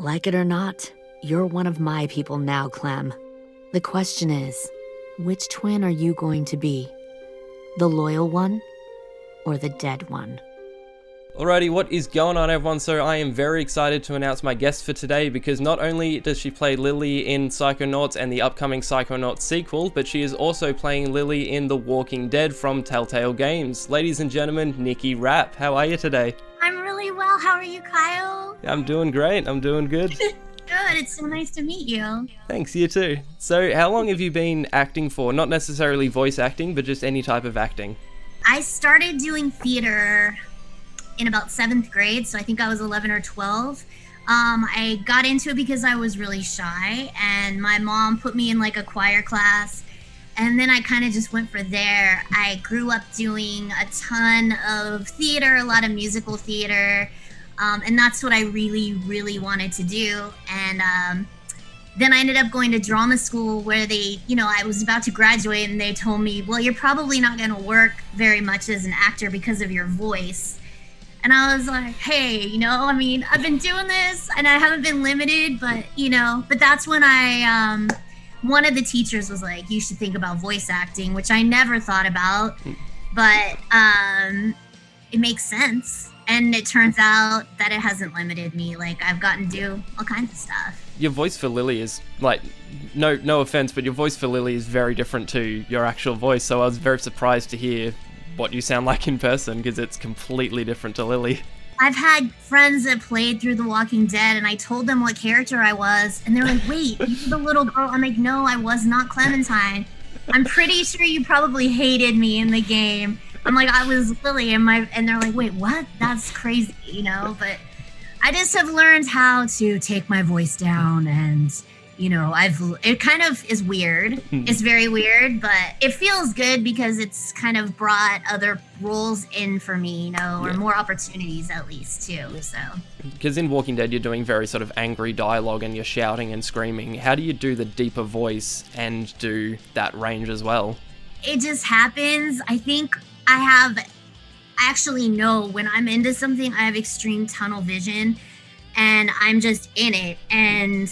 Like it or not, you're one of my people now, Clem. The question is, which twin are you going to be? The loyal one or the dead one? Alrighty, what is going on, everyone? So I am very excited to announce my guest for today because not only does she play Lilly in Psychonauts and the upcoming Psychonauts sequel, but she is also playing Lilly in The Walking Dead from TellTale Games. Ladies and gentlemen, Nicki Rapp, how are you today? I'm really well. How are you, Kyle? I'm doing great. I'm doing good. Good. It's so nice to meet you. Thanks, you too. So how long have you been acting for? Not necessarily voice acting, but just any type of acting. I started doing theater in about 7th grade, so I think I was 11 or 12. I got into it because I was really shy, and my mom put me in like a choir class, and then I kind of just went for there. I grew up doing a ton of theater, a lot of musical theater, and that's what I really, really wanted to do. And then I ended up going to drama school where I was about to graduate, and they told me, well, you're probably not going to work very much as an actor because of your voice. And I was like, hey, I've been doing this and I haven't been limited, but that's when one of the teachers was like, you should think about voice acting, which I never thought about, but it makes sense. And it turns out that it hasn't limited me. Like, I've gotten to do all kinds of stuff. Your voice for Lilly is, like, no offense, but your voice for Lilly is very different to your actual voice, so I was very surprised to hear what you sound like in person, because it's completely different to Lilly. I've had friends that played through The Walking Dead, and I told them what character I was, and they're like, wait, you're the little girl? I'm like, no, I was not Clementine. I'm pretty sure you probably hated me in the game. I'm like, I was Lilly, and they're like, wait, what? That's crazy, But I just have learned how to take my voice down, and it kind of is weird. It's very weird, but it feels good because it's kind of brought other roles in for me, or more opportunities at least too. So, because in Walking Dead you're doing very sort of angry dialogue and you're shouting and screaming. How do you do the deeper voice and do that range as well? It just happens. I think I actually know when I'm into something. I have extreme tunnel vision, and I'm just in it, and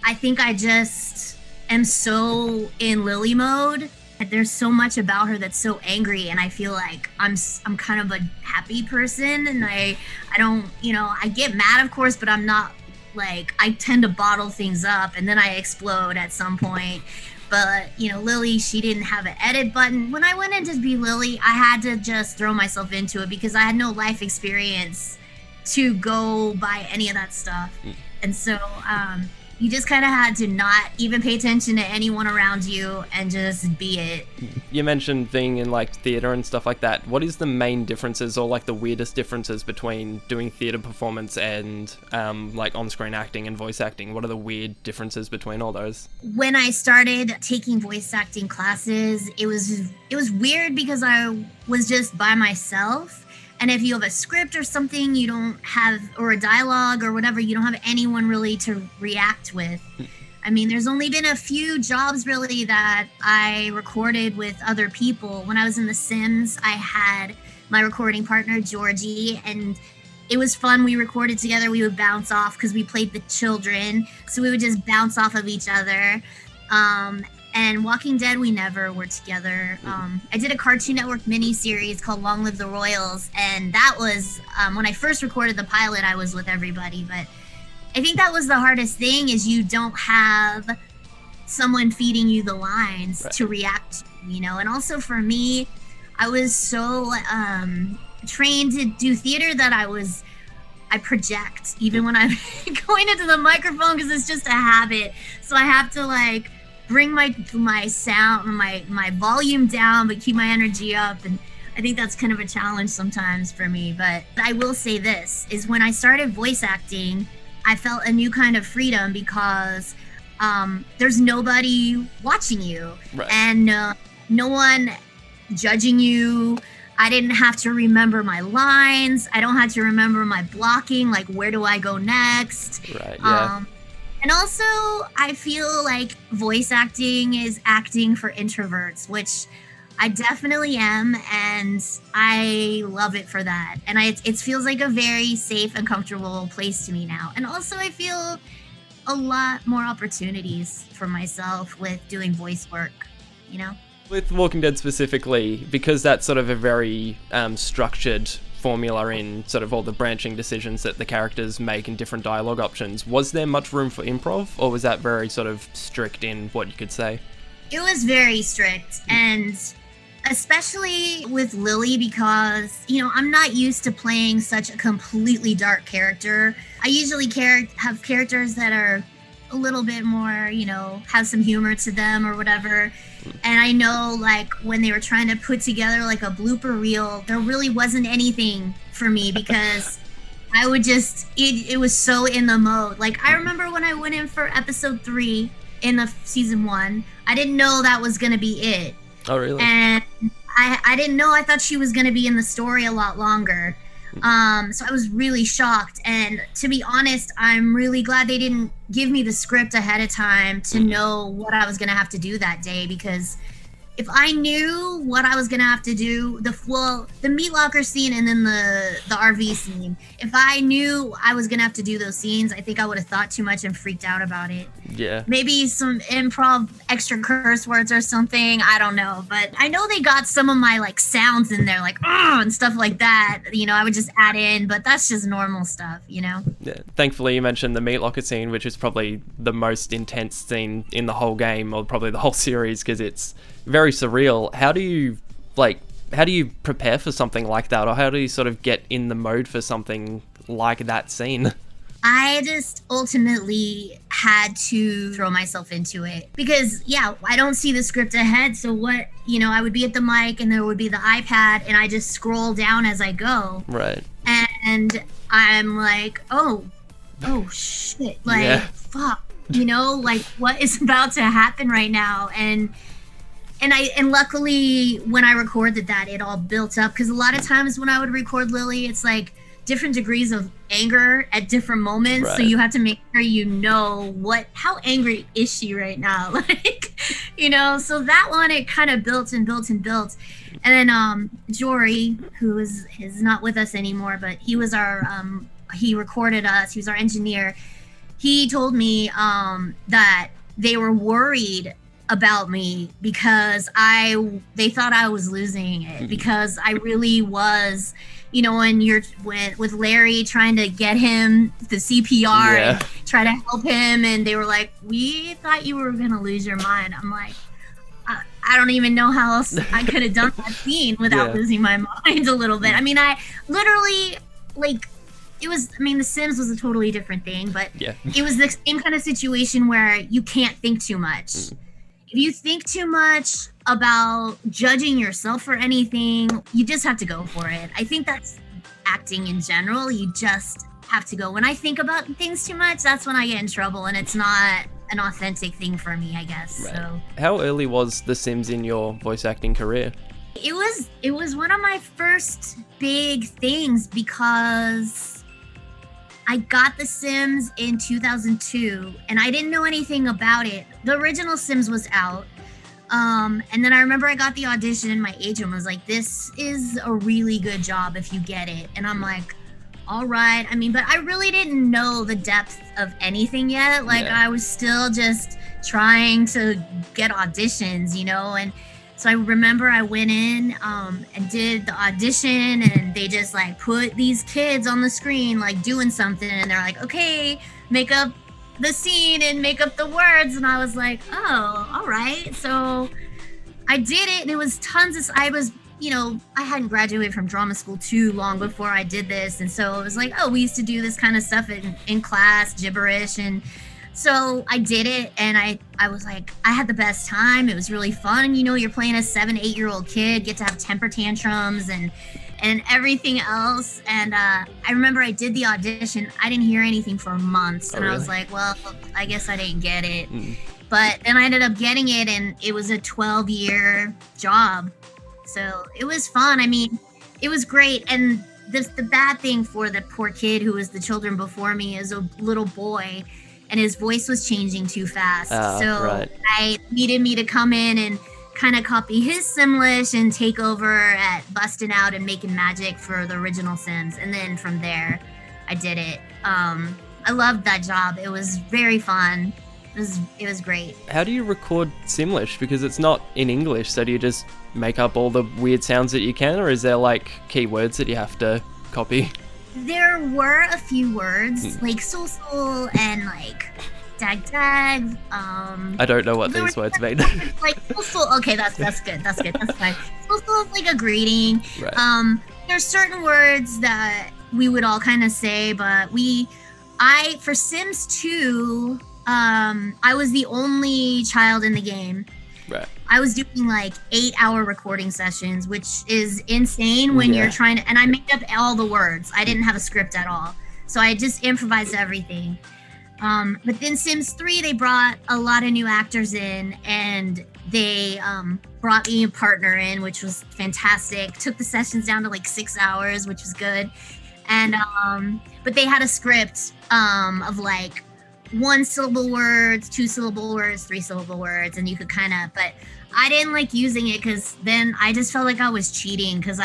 I think I just am so in Lilly mode. There's so much about her that's so angry, and I feel like I'm kind of a happy person, and I don't, I get mad, of course, but I'm not like, I tend to bottle things up, and then I explode at some point. But, Lilly, she didn't have an edit button. When I went in to be Lilly, I had to just throw myself into it because I had no life experience to go by any of that stuff. And so, you just kind of had to not even pay attention to anyone around you and just be it. You mentioned being in like theater and stuff like that. What is the main differences or like the weirdest differences between doing theater performance and like on-screen acting and voice acting? What are the weird differences between all those? When I started taking voice acting classes, it was weird because I was just by myself. And if you have a script or something, you don't have, or a dialogue or whatever, you don't have anyone really to react with. I mean, there's only been a few jobs really that I recorded with other people. When I was in The Sims, I had my recording partner, Georgie, and it was fun. We recorded together. We would bounce off because we played the children. So we would just bounce off of each other. And Walking Dead, we never were together. I did a Cartoon Network miniseries called Long Live the Royals, and that was, when I first recorded the pilot, I was with everybody. But I think that was the hardest thing, is you don't have someone feeding you the lines to react to, And also for me, I was so trained to do theater that I project, even when I'm going into the microphone, because it's just a habit. So I have to bring my sound, my volume down, but keep my energy up. And I think that's kind of a challenge sometimes for me. But I will say this, is when I started voice acting, I felt a new kind of freedom because there's nobody watching you, and no one judging you. I didn't have to remember my lines. I don't have to remember my blocking, like where do I go next? Right, yeah. And also, I feel like voice acting is acting for introverts, which I definitely am, and I love it for that. And it feels like a very safe and comfortable place to me now. And also, I feel a lot more opportunities for myself with doing voice work, you know? With Walking Dead specifically, because that's sort of a very structured formula in sort of all the branching decisions that the characters make and different dialogue options, was there much room for improv, or was that very sort of strict in what you could say? It was very strict, and especially with Lily, because, you know, I'm not used to playing such a completely dark character. I usually have characters that are a little bit more, you know, have some humor to them or whatever. And I know, like, when they were trying to put together like a blooper reel, there really wasn't anything for me because I would just, it was so in the mode. Like, I remember when I went in for episode 3 in the season 1, I didn't know that was going to be it. Oh, really? And I didn't know. I thought she was going to be in the story a lot longer. So I was really shocked. And to be honest, I'm really glad they didn't give me the script ahead of time to know what I was going to have to do that day, because if I knew what I was going to have to do, the meat locker scene and then the RV scene, if I knew I was going to have to do those scenes, I think I would have thought too much and freaked out about it. Yeah. Maybe some improv extra curse words or something. I don't know. But I know they got some of my like sounds in there, like and stuff like that. You know, I would just add in, but that's just normal stuff, you know? Yeah. Thankfully, you mentioned the meat locker scene, which is probably the most intense scene in the whole game, or probably the whole series, because it's very surreal. How do you prepare for something like that, or how do you sort of get in the mode for something like that scene? I just ultimately had to throw myself into it because, yeah, I don't see the script ahead. So what, you know, I would be at the mic and there would be the iPad and I just scroll down as I go. Right. And I'm like, oh shit, like, fuck, you know, like what is about to happen right now? And luckily when I recorded that, it all built up, because a lot of times when I would record Lily, it's like different degrees of anger at different moments. Right. So you have to make sure you know how angry is she right now? Like, you know, so that one, it kind of built and built and built. And then Jory, who is not with us anymore, but he was he recorded us, he was our engineer. He told me that they were worried about me because they thought I was losing it, because I really was, you know, when with Larry trying to get him the CPR and try to help him, and they were like, we thought you were gonna lose your mind. I'm like, I don't even know how else I could have done that scene without losing my mind a little bit. I mean, I literally, like, it was, I mean, The Sims was a totally different thing, but it was the same kind of situation where you can't think too much. If you think too much about judging yourself for anything, you just have to go for it. I think that's acting in general. You just have to go. When I think about things too much, that's when I get in trouble, and it's not an authentic thing for me, I guess. Right. So, how early was The Sims in your voice acting career? It was one of my first big things, because I got The Sims in 2002 and I didn't know anything about it. The original Sims was out. And then I remember I got the audition and my agent was like, this is a really good job if you get it. And I'm like, all right. I mean, but I really didn't know the depth of anything yet. Like, I was still just trying to get auditions, you know? And so I remember I went in and did the audition, and they just like put these kids on the screen like doing something, and they're like, okay, make up the scene and make up the words. And I was like, oh, all right. So I did it, and it was I hadn't graduated from drama school too long before I did this, and so it was like, oh, we used to do this kind of stuff in class, gibberish. And so I did it, and I was like, I had the best time. It was really fun. You know, you're playing a 7-8-year-old kid, get to have temper tantrums and everything else. And I remember I did the audition. I didn't hear anything for months. And I was like, well, I guess I didn't get it. But then I ended up getting it, and it was a 12-year job. So it was fun. I mean, it was great. And the bad thing for the poor kid who was the children before me is a little boy, and his voice was changing too fast. I needed me to come in and kind of copy his Simlish and take over at busting out and making magic for the original Sims. And then from there, I did it. I loved that job. It was very fun. It was great. How do you record Simlish? Because it's not in English, so do you just make up all the weird sounds that you can, or is there like keywords that you have to copy? There were a few words, like soul and like dag. I don't know what these words mean. Like soul. Okay, that's good. That's fine. Soul is like a greeting. Right. There's certain words that we would all kind of say, but for Sims 2, I was the only child in the game. Right. I was doing like 8-hour recording sessions, which is insane when you're trying to, and I made up all the words. I didn't have a script at all. So I just improvised everything. But then Sims 3, they brought a lot of new actors in, and they brought me a partner in, which was fantastic. Took the sessions down to like 6 hours, which was good. And but they had a script of like 1-syllable words, 2-syllable words, 3-syllable words, and you could kind of, but I didn't like using it because then I just felt like I was cheating, because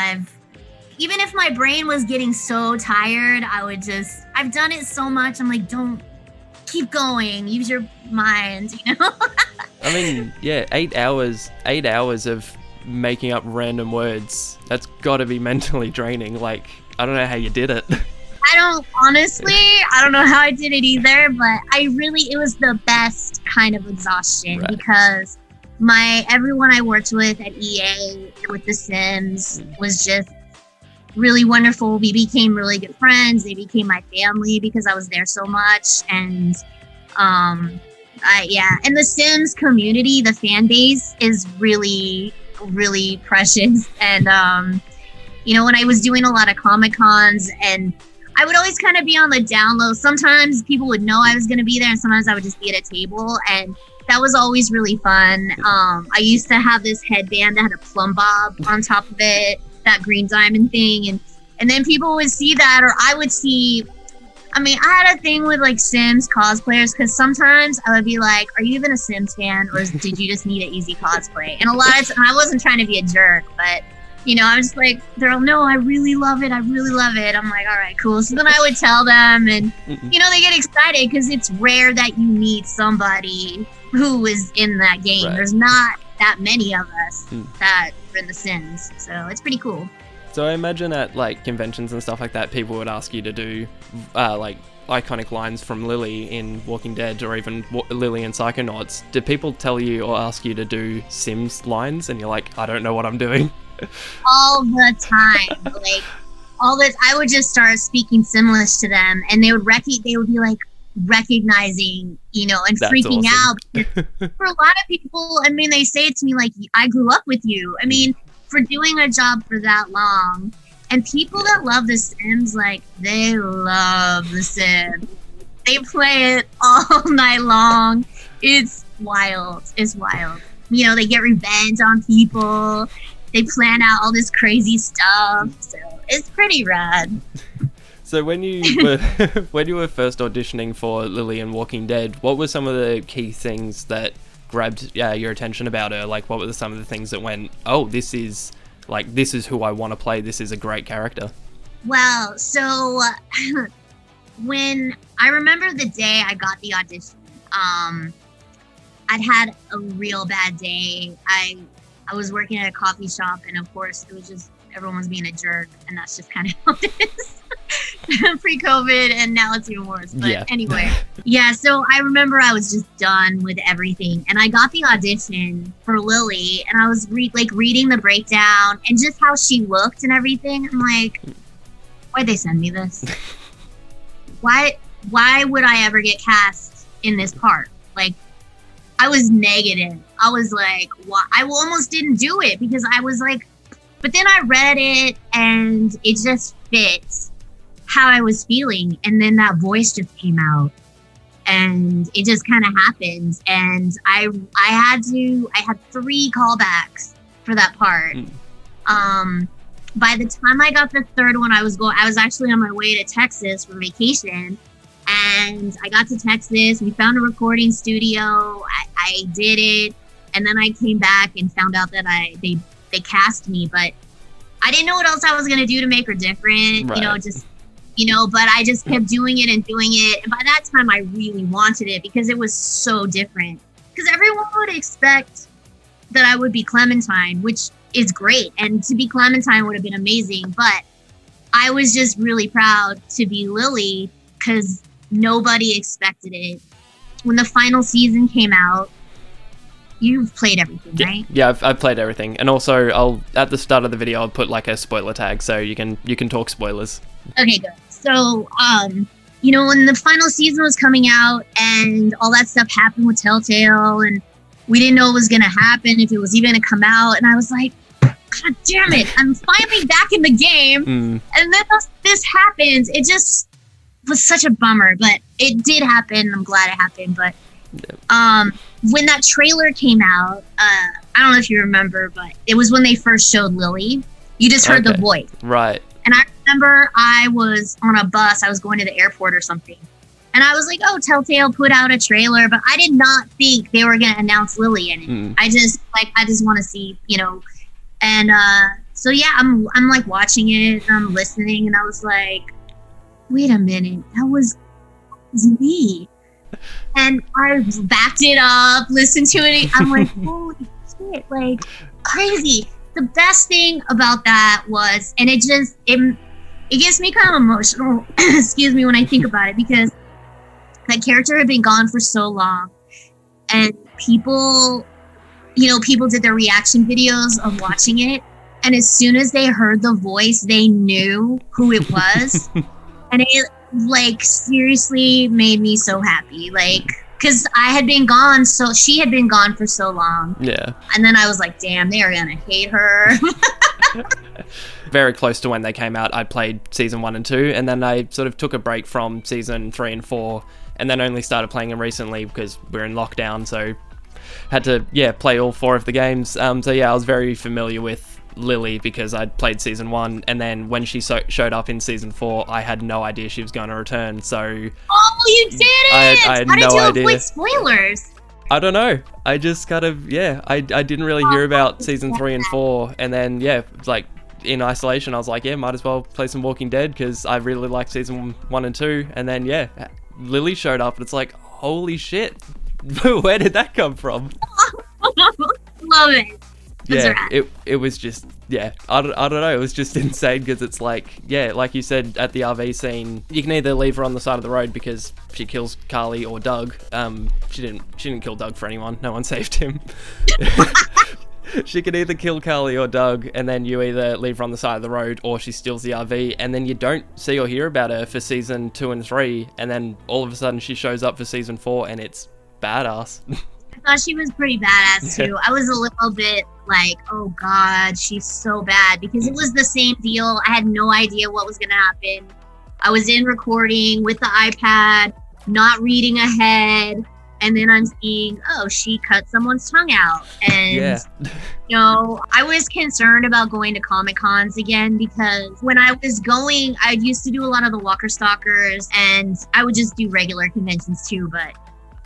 even if my brain was getting so tired, I've done it so much, I'm like, don't keep going, use your mind, you know? I mean, yeah, 8 hours of making up random words, that's gotta be mentally draining. Like, I don't know how you did it. I don't know how I did it either, but it was the best kind of exhaustion, right? Because everyone I worked with at EA with The Sims was just really wonderful. We became really good friends. They became my family because I was there so much. And and the Sims community, the fan base is really, really precious. And when I was doing a lot of Comic-Cons, and I would always kind of be on the down low. Sometimes people would know I was going to be there, and sometimes I would just be at a table, and that was always really fun. I used to have this headband that had a plumb bob on top of it, that green diamond thing, and then people would see that, or I would see. I had a thing with like Sims cosplayers, because sometimes I would be like, "Are you even a Sims fan, or did you just need an easy cosplay?" And a lot of times, I wasn't trying to be a jerk, but. I'm just like, no, I really love it. I'm like, all right, cool. So then I would tell them, and, they get excited because it's rare that you meet somebody who is in that game. Right. There's not that many of us that are in The Sims. So it's pretty cool. So I imagine at like conventions and stuff like that, people would ask you to do like iconic lines from Lilly in Walking Dead, or even Lilly in Psychonauts. Do people tell you or ask you to do Sims lines, and you're like, I don't know what I'm doing? All the time, like I would just start speaking Simlish to them, and they would be like recognizing, and that's freaking awesome. out. For a lot of people, they say it to me like, I grew up with you. For doing a job for that long, and people that love The Sims, like, they love The Sims. They play it all night long. It's wild. They get revenge on people. They plan out all this crazy stuff, so it's pretty rad. So when you were first auditioning for Lilly in Walking Dead, what were some of the key things that grabbed your attention about her? Like, what were some of the things that went, oh, this is who I want to play. This is a great character. Well, so when I remember the day I got the audition, I'd had a real bad day. I was working at a coffee shop, and of course it was just, everyone was being a jerk, and that's just kind of how it is pre-COVID, and now it's even worse. But anyway, so I remember I was just done with everything, and I got the audition for Lilly, and I was reading the breakdown and just how she looked and everything. I'm like, why'd they send me this? Why would I ever get cast in this part? Like, I was negative. I was like, why? I almost didn't do it because I was like, but then I read it and it just fits how I was feeling. And then that voice just came out and it just kind of happened. And I had 3 callbacks for that part. By the time I got the third one, I was actually on my way to Texas for vacation. And I got to Texas, we found a recording studio, I did it, And then I came back and found out that they cast me, but I didn't know what else I was going to do to make her different, right. But I just kept doing it. And by that time I really wanted it because it was so different. Because everyone would expect that I would be Clementine, which is great. And to be Clementine would have been amazing. But I was just really proud to be Lily because nobody expected it. When the final season came out, you've played everything, right? Yeah, I've played everything. And also, at the start of the video, I'll put like a spoiler tag so you can talk spoilers. Okay, good. So, when the final season was coming out and all that stuff happened with TellTale and we didn't know what was going to happen, if it was even going to come out. And I was like, God damn it, I'm finally back in the game. And then this happens. It just was such a bummer, but it did happen. I'm glad it happened. But when that trailer came out, I don't know if you remember, but it was when they first showed Lily. You just heard the voice. Right. And I remember I was on a bus. I was going to the airport or something. And I was like, oh, TellTale put out a trailer, but I did not think they were going to announce Lily in it. I just want to see, And so, yeah, I'm like watching it, and I'm listening, and I was like, wait a minute, that was me. And I backed it up, listened to it. I'm like, holy shit, like crazy. The best thing about that was, and it gets me kind of emotional, excuse me, when I think about it, because that character had been gone for so long, and people did their reaction videos of watching it, and as soon as they heard the voice, they knew who it was. And it seriously made me so happy, because I had been gone, so she had been gone for so long. Yeah. And then I was like, damn, they are gonna hate her. Very close to when they came out, I played season 1 and 2, and then I sort of took a break from season 3 and 4, and then only started playing them recently because we're in lockdown, so had to play all 4 of the games. I was very familiar with Lily because I'd played season 1, and then when she showed up in season 4, I had no idea she was going to return. So you didn't! I had How no did you idea. avoid spoilers? I don't know. I just kind of I didn't really hear about season 3 and 4, and then in isolation, I was like, might as well play some Walking Dead because I really liked season 1 and 2, and then Lily showed up, and it's like, holy shit, where did that come from? Love it. It was just, I don't know, it was just insane because it's like you said at the RV scene, you can either leave her on the side of the road because she kills Carly or Doug. She didn't kill Doug for anyone, no one saved him. She can either kill Carly or Doug, and then you either leave her on the side of the road or she steals the RV, and then you don't see or hear about her for season 2 and 3, and then all of a sudden she shows up for season 4 and it's badass. I thought she was pretty badass too. I was a little bit like, oh God, she's so bad, because it was the same deal. I had no idea what was going to happen. I was in recording with the iPad, not reading ahead, and then I'm seeing, oh, she cut someone's tongue out. And, I was concerned about going to Comic Cons again, because when I was going, I used to do a lot of the Walker Stalkers, and I would just do regular conventions too, but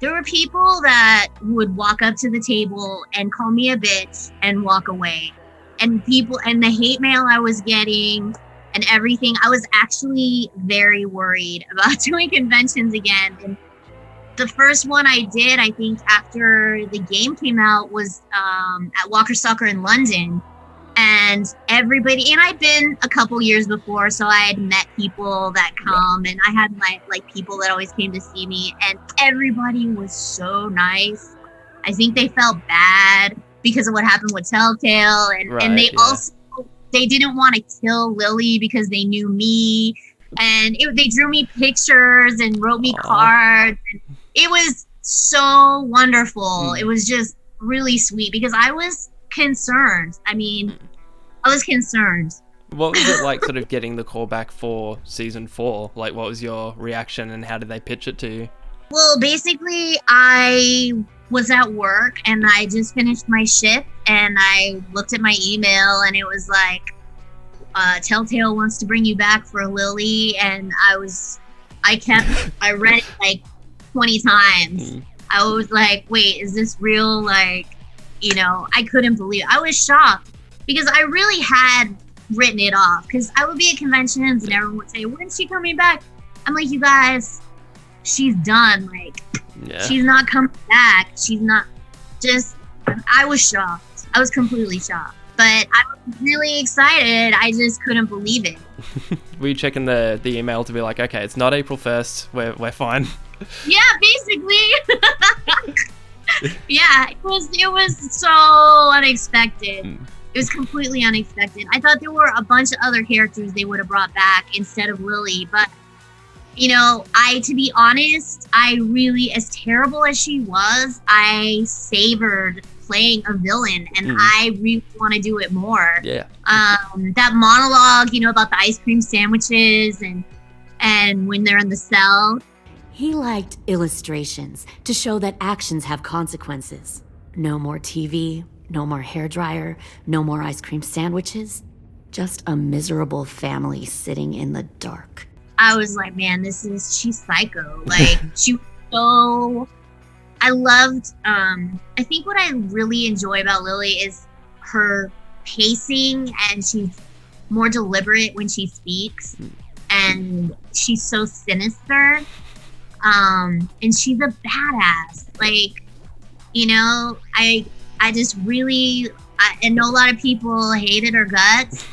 there were people that would walk up to the table and call me a bitch and walk away. And the hate mail I was getting and everything, I was actually very worried about doing conventions again. And the first one I did, I think after the game came out, was at Walker Stalker in London. And everybody, and I'd been a couple years before, so I had met people that come, and I had my people that always came to see me, and everybody was so nice. I think they felt bad because of what happened with TellTale, and they also, they didn't want to kill Lily because they knew me, and they drew me pictures and wrote me cards, and it was so wonderful. It was just really sweet because I was concerned. I was concerned. What was it like sort of getting the call back for season 4? What was your reaction and how did they pitch it to you? Well, basically, I was at work and I just finished my shift and I looked at my email and it was like, TellTale wants to bring you back for Lily, and I read it 20 times. I was like, wait, is this real? I couldn't believe it. I was shocked because I really had written it off, because I would be at conventions and everyone would say, when's she coming back? I'm like, you guys, she's done. Like, she's not coming back. She's not. I was shocked. I was completely shocked. But I was really excited. I just couldn't believe it. Were you checking the email to be like, okay, it's not April 1st. We're fine. Yeah, basically. Yeah, it was so unexpected. It was completely unexpected. I thought there were a bunch of other characters they would have brought back instead of Lilly, but to be honest, I really, as terrible as she was, I savored playing a villain, and I really want to do it more. Yeah. That monologue, about the ice cream sandwiches and when they're in the cell. He liked illustrations to show that actions have consequences. No more TV, no more hairdryer, no more ice cream sandwiches. Just a miserable family sitting in the dark. I was like, man, she's psycho. Like, she was so... I loved, I think what I really enjoy about Lilly is her pacing, and she's more deliberate when she speaks, and she's so sinister, and she's a badass. Like, I just really, I know a lot of people hated her guts,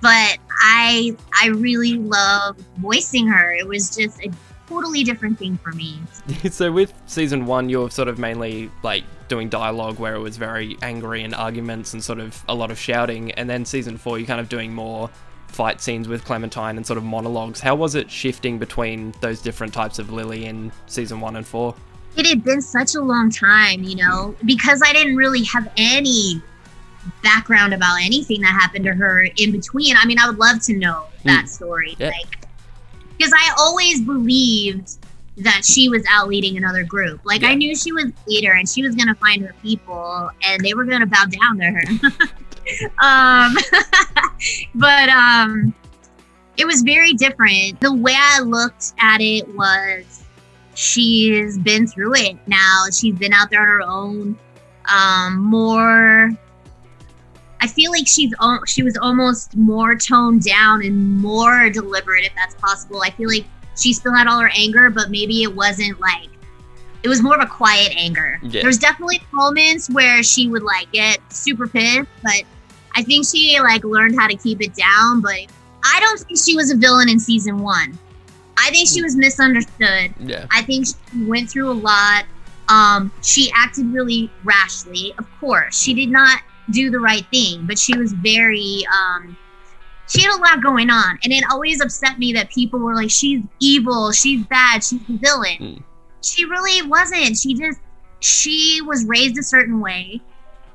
but I really love voicing her. It was just a totally different thing for me. So with season 1, you're sort of mainly like doing dialogue where it was very angry and arguments and sort of a lot of shouting, and then season 4 you're kind of doing more fight scenes with Clementine and sort of monologues. How was it shifting between those different types of Lilly in season 1 and 4? It had been such a long time, because I didn't really have any background about anything that happened to her in between. I mean, I would love to know that story. Yeah. Because I always believed that she was out leading another group. Like, I knew she was a leader and she was going to find her people and they were going to bow down to her. But it was very different. The way I looked at it was, she's been through it now. She's been out there on her own. I feel like she was almost more toned down and more deliberate, if that's possible. I feel like she still had all her anger, but maybe it wasn't like, it was more of a quiet anger. Yeah. There's definitely moments where she would like get super pissed, but I think she like learned how to keep it down. But I don't think she was a villain in season 1. I think she was misunderstood. Yeah. I think she went through a lot. She acted really rashly. Of course, she did not do the right thing, but she was very she had a lot going on, and it always upset me that people were like, she's evil, she's bad, she's a villain. She really wasn't. She was raised a certain way.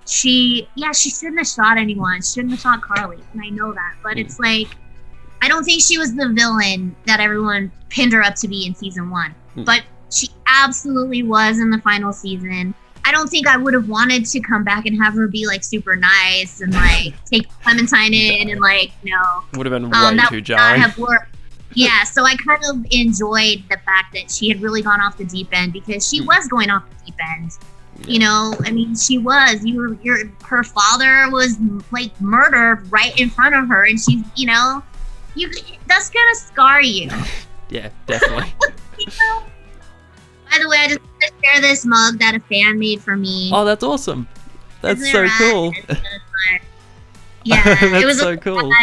She shouldn't have shot anyone. She shouldn't have shot Carly, and I know that, but it's like, I don't think she was the villain that everyone pinned her up to be in season 1, but she absolutely was in the final season. I don't think I would have wanted to come back and have her be like super nice and like take Clementine in and like, would have been way too jarring. Yeah, so I kind of enjoyed the fact that she had really gone off the deep end, because she was going off the deep end. Yeah. I mean, she was. Her father was like murdered right in front of her, and she's, that's gonna scar you. Yeah, definitely. By the way, I just want to share this mug that a fan made for me. Oh, that's awesome. That's so cool. Yeah, it was so cool.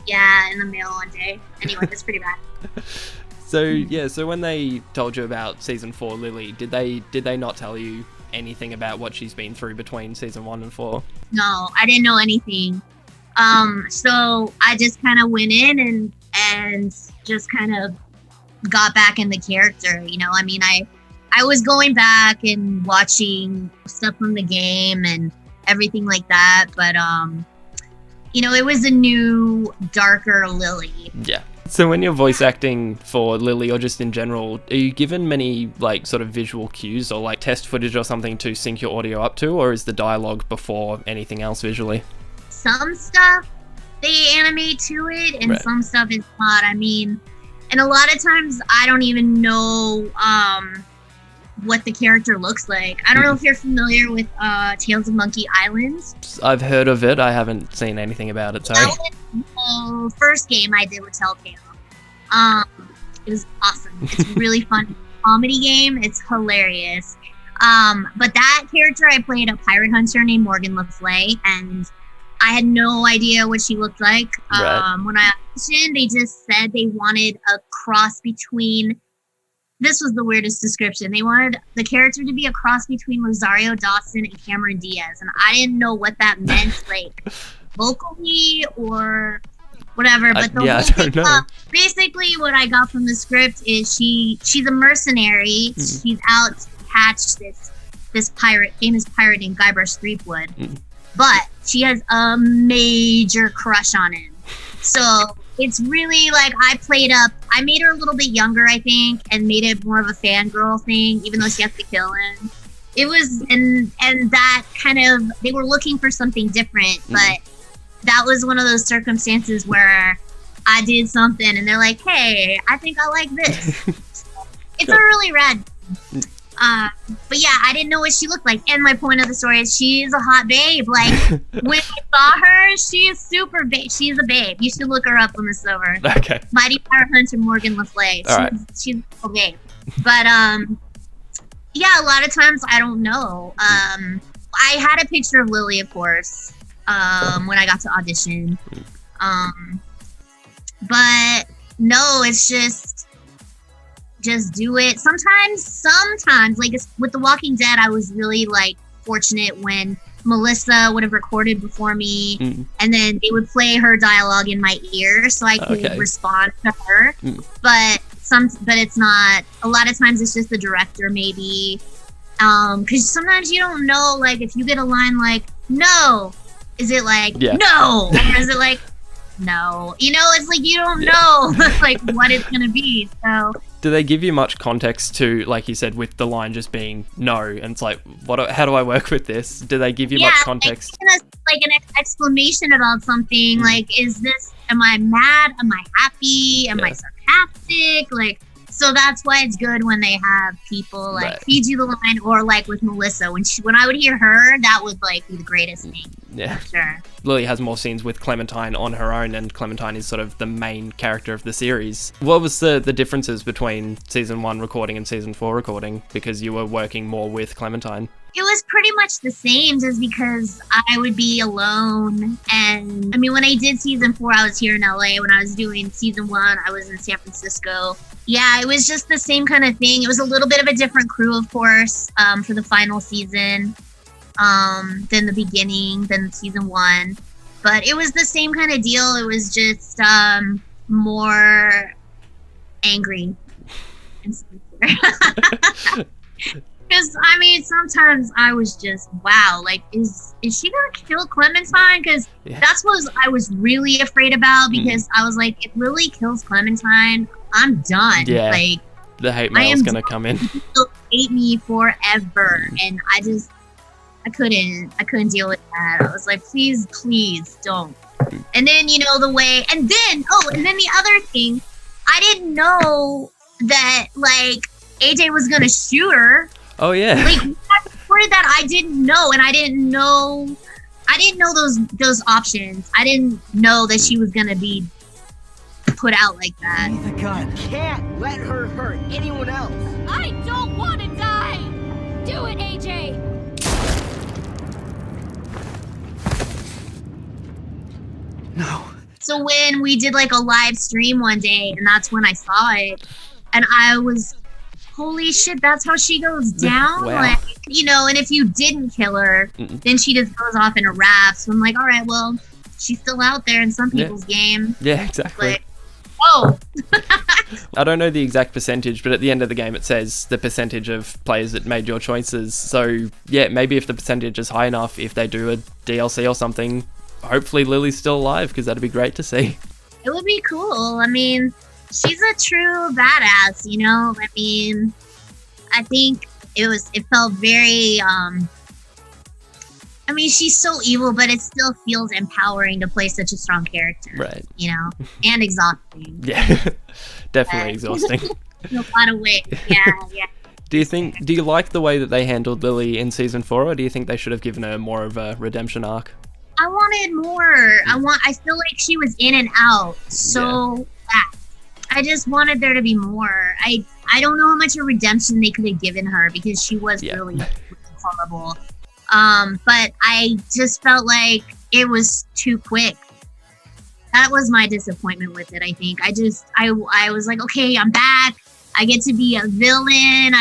Yeah, in the mail one day. Anyway, it's pretty bad. So when they told you about season 4 Lilly, did they not tell you anything about what she's been through between season 1 and 4? No, I didn't know anything. So I just kind of went in and just kind of got back in the character. I mean, I was going back and watching stuff from the game and everything like that, but it was a new, darker Lilly. Yeah. So when you're voice acting for Lilly, or just in general, are you given many like sort of visual cues or like test footage or something to sync your audio up to, or is the dialogue before anything else visually? Some stuff they animate to it, and some stuff is not. I mean, and a lot of times I don't even know what the character looks like. I don't know if you're familiar with Tales of Monkey Island. I've heard of it. I haven't seen anything about it, sorry. That was the first game I did with TellTale. It was awesome. It's really fun comedy game. It's hilarious. But that character, I played a pirate hunter named Morgan Le Fay, and I had no idea what she looked like. Right. When I auditioned, they just said they wanted a cross between. This was the weirdest description. They wanted the character to be a cross between Rosario Dawson and Cameron Diaz, and I didn't know what that meant, like vocally or whatever. But the whole I don't know. Basically, what I got from the script is she's a mercenary. She's out to catch this famous pirate named Guybrush Threepwood, but she has a major crush on him. So it's really like I made her a little bit younger, I think, and made it more of a fangirl thing, even though she has to kill him. It was, and that kind of, they were looking for something different, but that was one of those circumstances where I did something and they're like, hey, I think I like this. It's a really rad. But yeah, I didn't know what she looked like. And my point of the story is she's a hot babe. Like, when I saw her, she is super babe. She's a babe. You should look her up when this is over. Okay. Mighty Pirate Hunter Morgan Le Fay. She's a babe. But, yeah, a lot of times I don't know. I had a picture of Lily, of course, when I got to audition. But no, it's just do it. Sometimes, like with The Walking Dead, I was really like fortunate when Melissa would have recorded before me, and then they would play her dialogue in my ear, so I could respond to her. But it's not. A lot of times, it's just the director, maybe, because sometimes you don't know. Like if you get a line like "no," is it like "no" or is it like "no"? You know, it's like you don't know like what it's gonna be. So. Do they give you much context to, like you said, with the line just being no, and it's like, how do I work with this? Do they give you much context? Like an exclamation about something, like, am I mad? Am I happy? Am I sarcastic? Like, so that's why it's good when they have people like feed you the line, or like with Melissa, when I would hear her, that would like be the greatest thing. Yeah, for sure. Lily has more scenes with Clementine on her own, and Clementine is sort of the main character of the series. What was the differences between season 1 recording and season 4 recording? Because you were working more with Clementine. It was pretty much the same, just because I would be alone. And I mean, when I did season 4, I was here in LA. When I was doing season 1, I was in San Francisco. Yeah, it was just the same kind of thing. It was a little bit of a different crew, of course, for the final season than the beginning, than season 1. But it was the same kind of deal. It was just more angry and stupider. Because, I mean, sometimes I was just, wow, like, is she going to kill Clementine? Because that's what I was really afraid about, because I was like, if Lily kills Clementine, I'm done. Yeah, like, the hate mail's going to come in. She'll hate me forever. And I couldn't deal with that. I was like, please don't. And then, you know, and then the other thing, I didn't know that, like, AJ was going to shoot her. Oh yeah. Like, I reported that, I didn't know, and I didn't know those options. I didn't know that she was gonna be put out like that. The gun. Can't let her hurt anyone else. I don't want to die. Do it, AJ. No. So when we did like a live stream one day, and that's when I saw it, and I was, holy shit, that's how she goes down? Wow. Like, you know, and if you didn't kill her, then she just goes off in a rap. So I'm like, all right, well, she's still out there in some people's game. Yeah, exactly. Like, oh. I don't know the exact percentage, but at the end of the game it says the percentage of players that made your choices. So yeah, maybe if the percentage is high enough, if they do a DLC or something, hopefully Lily's still alive, because that'd be great to see. It would be cool. I mean, she's a true badass, you know? I mean, I think it felt very, I mean, she's so evil, but it still feels empowering to play such a strong character. Right. You know? And exhausting. Yeah. Definitely exhausting. In a lot of ways. Yeah. Do you like the way that they handled Lily in season 4, or do you think they should have given her more of a redemption arc? I wanted more. I feel like she was in and out so fast. I just wanted there to be more. I don't know how much of redemption they could have given her because she was really horrible. But I just felt like it was too quick. That was my disappointment with it, I think. I was like, okay, I'm back. I get to be a villain.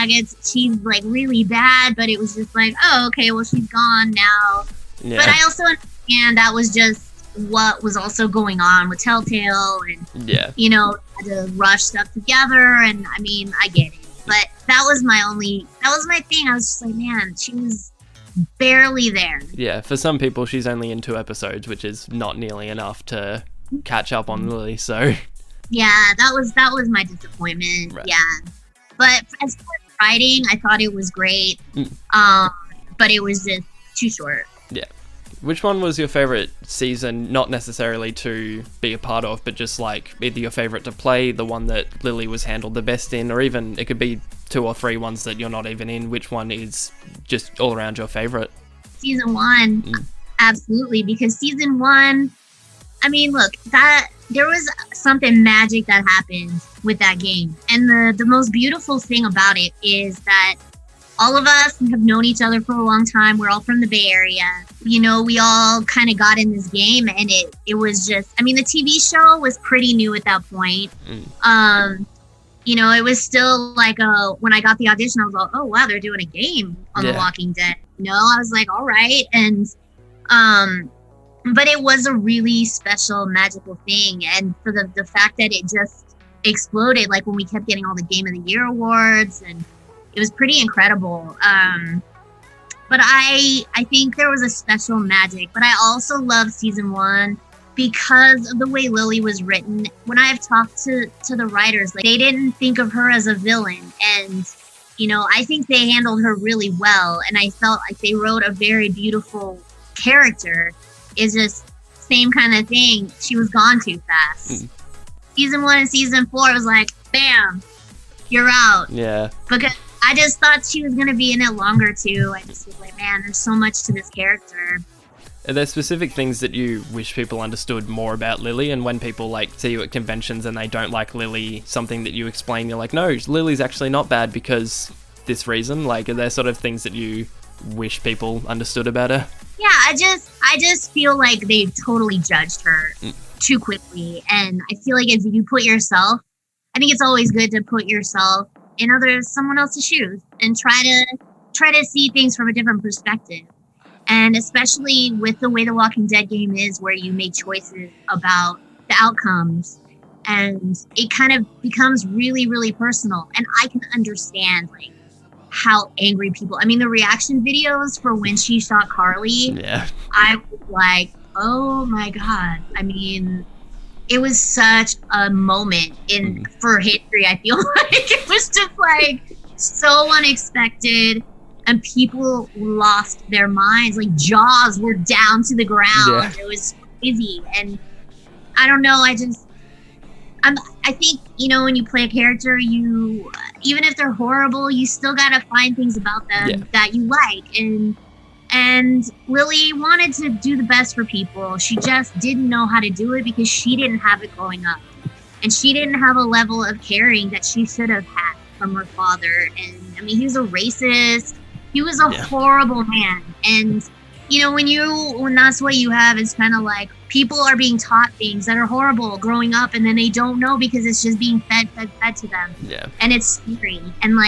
She's like really bad, but it was just like, oh, okay, well, she's gone now. Yeah. But I also understand that was just what was also going on with TellTale and, had to rush stuff together. And I mean, I get it. But that was my thing. I was just like, man, she was barely there. Yeah, for some people, she's only in 2 episodes, which is not nearly enough to catch up on Lily, so... Yeah, that was my disappointment. Right. Yeah, but as far as writing, I thought it was great. But it was just too short. Yeah. Which one was your favorite season? Not necessarily to be a part of, but just like either your favorite to play, the one that Lily was handled the best in, or even it could be 2 or 3 ones that you're not even in. Which one is just all around your favorite? Season 1, absolutely, because season 1. I mean, look, there was something magic that happened with that game. And the most beautiful thing about it is that all of us have known each other for a long time. We're all from the Bay Area. You know, we all kind of got in this game, and it was just, I mean, the TV show was pretty new at that point. It was still like when I got the audition, I was like, oh, wow, they're doing a game on The Walking Dead. I was like, all right. And, but it was a really special, magical thing. And for the fact that it just exploded, like when we kept getting all the Game of the Year awards, and it was pretty incredible. But I think there was a special magic. But I also love season 1 because of the way Lily was written. When I've talked to the writers, like, they didn't think of her as a villain. And, I think they handled her really well. And I felt like they wrote a very beautiful character. It's just same kind of thing. She was gone too fast. Season 1 and season 4 was like, bam, you're out. Yeah. Because I just thought she was going to be in it longer too. I just was like, man, there's so much to this character. Are there specific things that you wish people understood more about Lily? And when people like see you at conventions and they don't like Lily, something that you explain, you're like, no, Lily's actually not bad because this reason. Like, are there sort of things that you wish people understood about her? Yeah, I just feel like they totally judged her too quickly. And I feel like if you put yourself, I think it's always good to put yourself in someone else's shoes and try to see things from a different perspective. And especially with the way the Walking Dead game is, where you make choices about the outcomes, and it kind of becomes really, really personal. And I can understand like how angry people, I mean, the reaction videos for when she shot Carly, I was like, oh my God. I mean, it was such a moment for history. I feel like it was just like so unexpected, and people lost their minds. Like, jaws were down to the ground. It was crazy. And I don't know, I think, when you play a character, you, even if they're horrible, you still gotta find things about them that you like. And Lily wanted to do the best for people. She just didn't know how to do it because she didn't have it growing up. And she didn't have a level of caring that she should have had from her father. And I mean, he was a racist. He was a horrible man. And, when that's what you have, it's kind of like people are being taught things that are horrible growing up, and then they don't know because it's just being fed to them. Yeah. And it's scary. And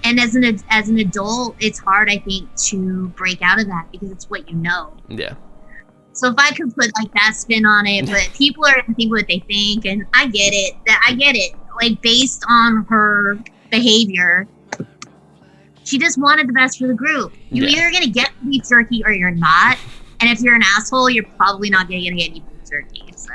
and as an adult, it's hard, I think, to break out of that because it's what you know. Yeah. So if I could put like that spin on it, but people are gonna think what they think, and I get it. Like, based on her behavior, she just wanted the best for the group. You're either gonna get beef jerky or you're not. And if you're an asshole, you're probably not gonna get any beef jerky. So.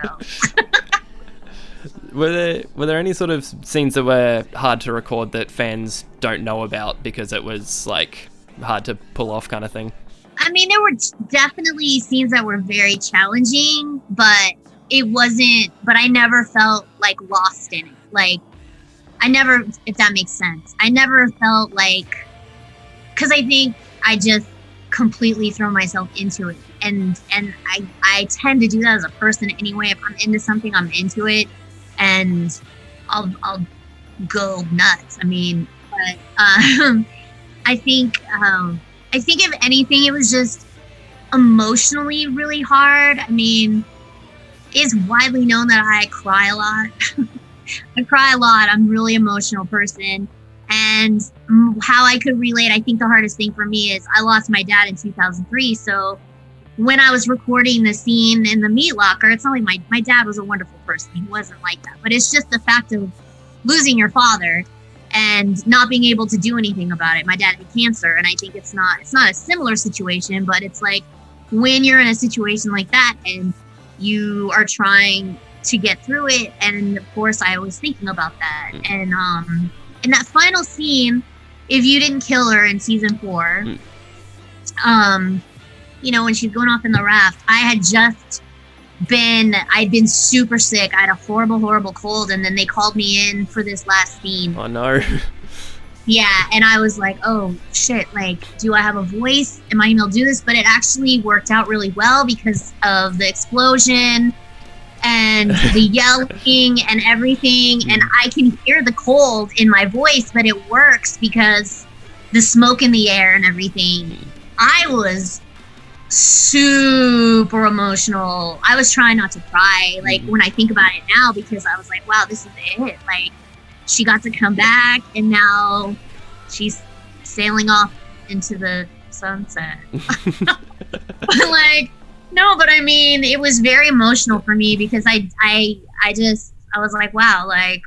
Were there any sort of scenes that were hard to record that fans don't know about because it was like hard to pull off kind of thing? I mean, there were definitely scenes that were very challenging, but I never felt like lost in it. Like, I never, if that makes sense, I never felt like, because I think I just completely throw myself into it, and I tend to do that as a person anyway. If I'm into something, I'm into it, and I'll go nuts. I mean, but I think if anything, it was just emotionally really hard. I mean, it's widely known that I cry a lot. I cry a lot. I'm a really emotional person. And how I could relate, I think the hardest thing for me is I lost my dad in 2003. So when I was recording the scene in the meat locker, it's not like my dad was a wonderful person. He wasn't like that. But it's just the fact of losing your father and not being able to do anything about it. My dad had cancer, and I think it's not a similar situation, but it's like when you're in a situation like that and you are trying to get through it, and of course I was thinking about that. And in that final scene, if you didn't kill her in season 4, you know, when she's going off in the raft, I'd been super sick. I had a horrible cold, and then they called me in for this last scene. Oh no. Yeah, and I was like, oh shit, like, do I have a voice? Am I gonna do this? But it actually worked out really well because of the explosion and the yelling and everything, and I can hear the cold in my voice, but it works because the smoke in the air and everything. I was super emotional. I was trying not to cry, like, when I think about it now, because I was like, wow, this is it. Like, she got to come back, and now she's sailing off into the sunset. Like, no, but I mean, it was very emotional for me because I was like, wow, like,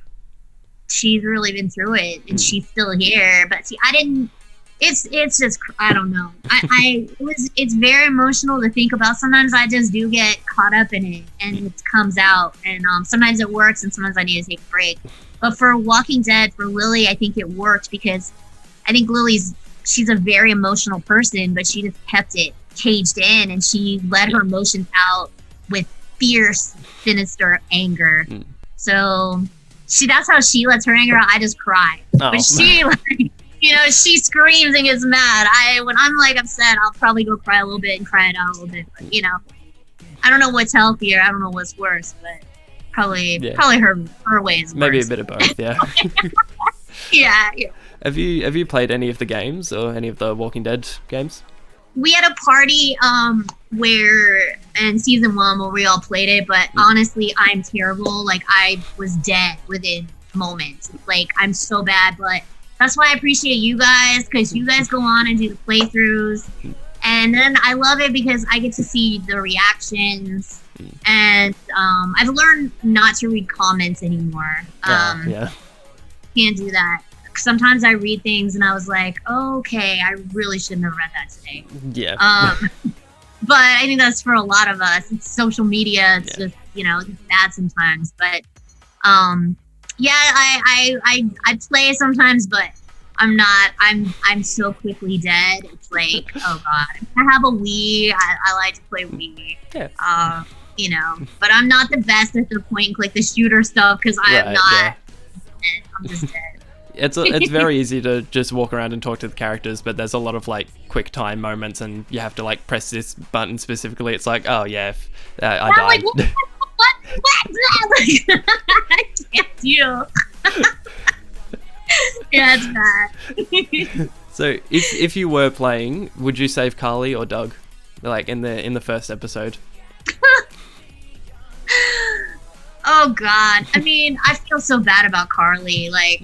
she's really been through it and she's still here. But see, it's just, I don't know. It's very emotional to think about. Sometimes I just do get caught up in it and it comes out, and sometimes it works and sometimes I need to take a break. But for Walking Dead, for Lily, I think it worked because I think she's a very emotional person, but she just kept it caged in, and she let her emotions out with fierce, sinister anger. So that's how she lets her anger out. I just cry. Oh. But she, like, you know, she screams and gets mad. When I'm like upset, I'll probably go cry a little bit and cry it out a little bit. But, you know, I don't know what's healthier. I don't know what's worse, but probably her way is worse. Maybe a bit of both, yeah. Yeah. Have you played any of the games or any of the Walking Dead games? We had a party where in season 1 where we all played it, but honestly, I'm terrible. Like, I was dead within moments. Like, I'm so bad, but that's why I appreciate you guys, because you guys go on and do the playthroughs, and then I love it because I get to see the reactions, and I've learned not to read comments anymore. Yeah. Can't do that. Sometimes I read things and I was like, oh, okay, I really shouldn't have read that today. Yeah. But I think that's for a lot of us. It's social media. It's just, you know, it's bad sometimes. But yeah, I play sometimes, but I'm so quickly dead. It's like, oh god. I have a Wii. I like to play Wii. Yeah. You know, but I'm not the best at the point and click the shooter stuff because I am not. Yeah. I'm just dead. It's very easy to just walk around and talk to the characters, but there's a lot of like quick time moments, and you have to like press this button specifically. It's like, oh yeah, I died. Like, what? I can't deal. Yeah, it's bad. So if you were playing, would you save Carly or Doug, like in the first episode? Oh god, I mean, I feel so bad about Carly. Like,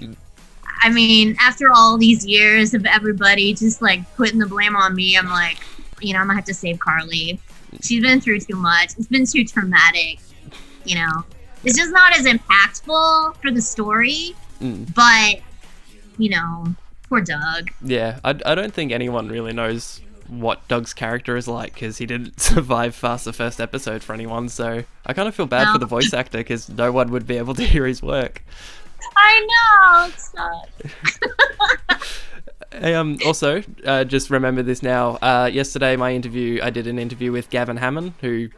I mean, after all these years of everybody just like putting the blame on me, I'm like, you know, I'm gonna have to save Carly. She's been through too much. It's been too traumatic. You know, it's just not as impactful for the story. But, you know, poor Doug. Yeah, I don't think anyone really knows what Doug's character is like, because he didn't survive past the first episode for anyone. So I kind of feel bad for the voice actor, because no one would be able to hear his work. I know, it sucks. Hey, also, just remember this now. Yesterday, I did an interview with Gavin Hammond, who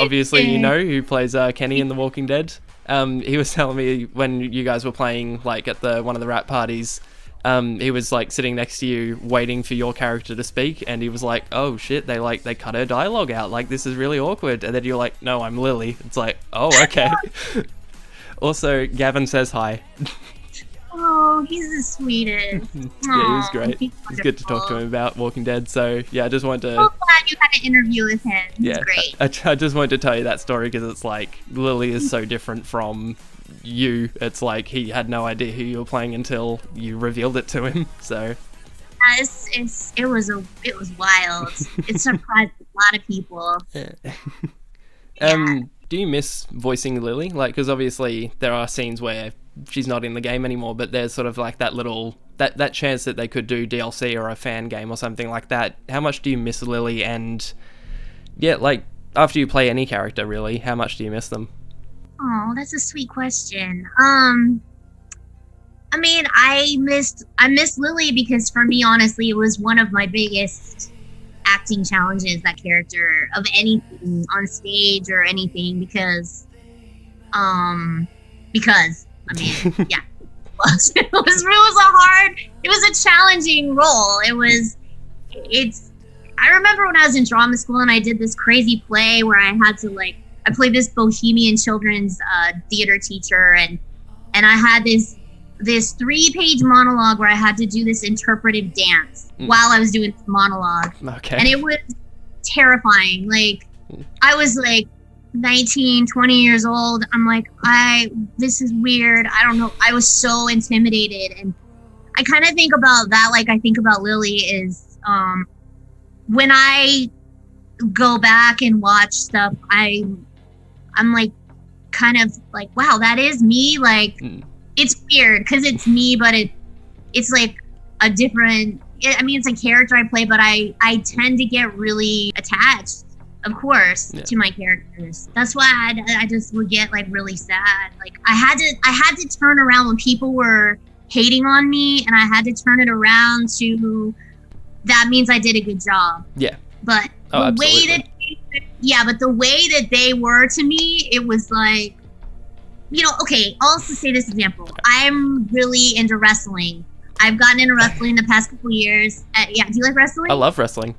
obviously you know, who plays Kenny in The Walking Dead. He was telling me when you guys were playing, like, at one of the rap parties, he was, like, sitting next to you waiting for your character to speak, and he was like, oh shit, they cut her dialogue out, like, this is really awkward. And then you're like, no, I'm Lily. It's like, oh, okay. Also, Gavin says hi. Oh, he's the sweetest. Yeah, he was great. It's good to talk to him about Walking Dead. So yeah, I just wanted to. So glad you had an interview with him. He's great. I just wanted to tell you that story because it's like Lily is so different from you. It's like he had no idea who you were playing until you revealed it to him. So it was wild. It surprised a lot of people. Yeah. Do you miss voicing Lily? Like, because obviously there are scenes where she's not in the game anymore, but there's sort of like that little that chance that they could do DLC or a fan game or something like that. How much do you miss Lily? And yeah, like after you play any character, really, how much do you miss them? Oh, that's a sweet question. I mean, I miss Lily because for me, honestly, it was one of my biggest acting challenges, that character, of anything on stage or anything, because I mean, yeah, it was a challenging role. I remember when I was in drama school and I did this crazy play where I had to I played this bohemian children's theater teacher, and I had this 3-page monologue where I had to do this interpretive dance while I was doing this monologue. Okay. And it was terrifying. Like, I was 19, 20 years old. I'm like, this is weird. I don't know. I was so intimidated. And I kind of think about that, like I think about Lily, is when I go back and watch stuff, I'm like, kind of like, wow, that is me. Like, it's weird because it's me, but it's like a different, I mean, it's a character I play, but I tend to get really attached, of course, to my characters. That's why I just would get really sad. Like, I had to turn around when people were hating on me, and I had to turn it around to, that means I did a good job. Yeah. But the way that they were to me, it was like, okay, I'll also say this example. I'm really into wrestling. I've gotten into wrestling the past couple years. Do you like wrestling? I love wrestling.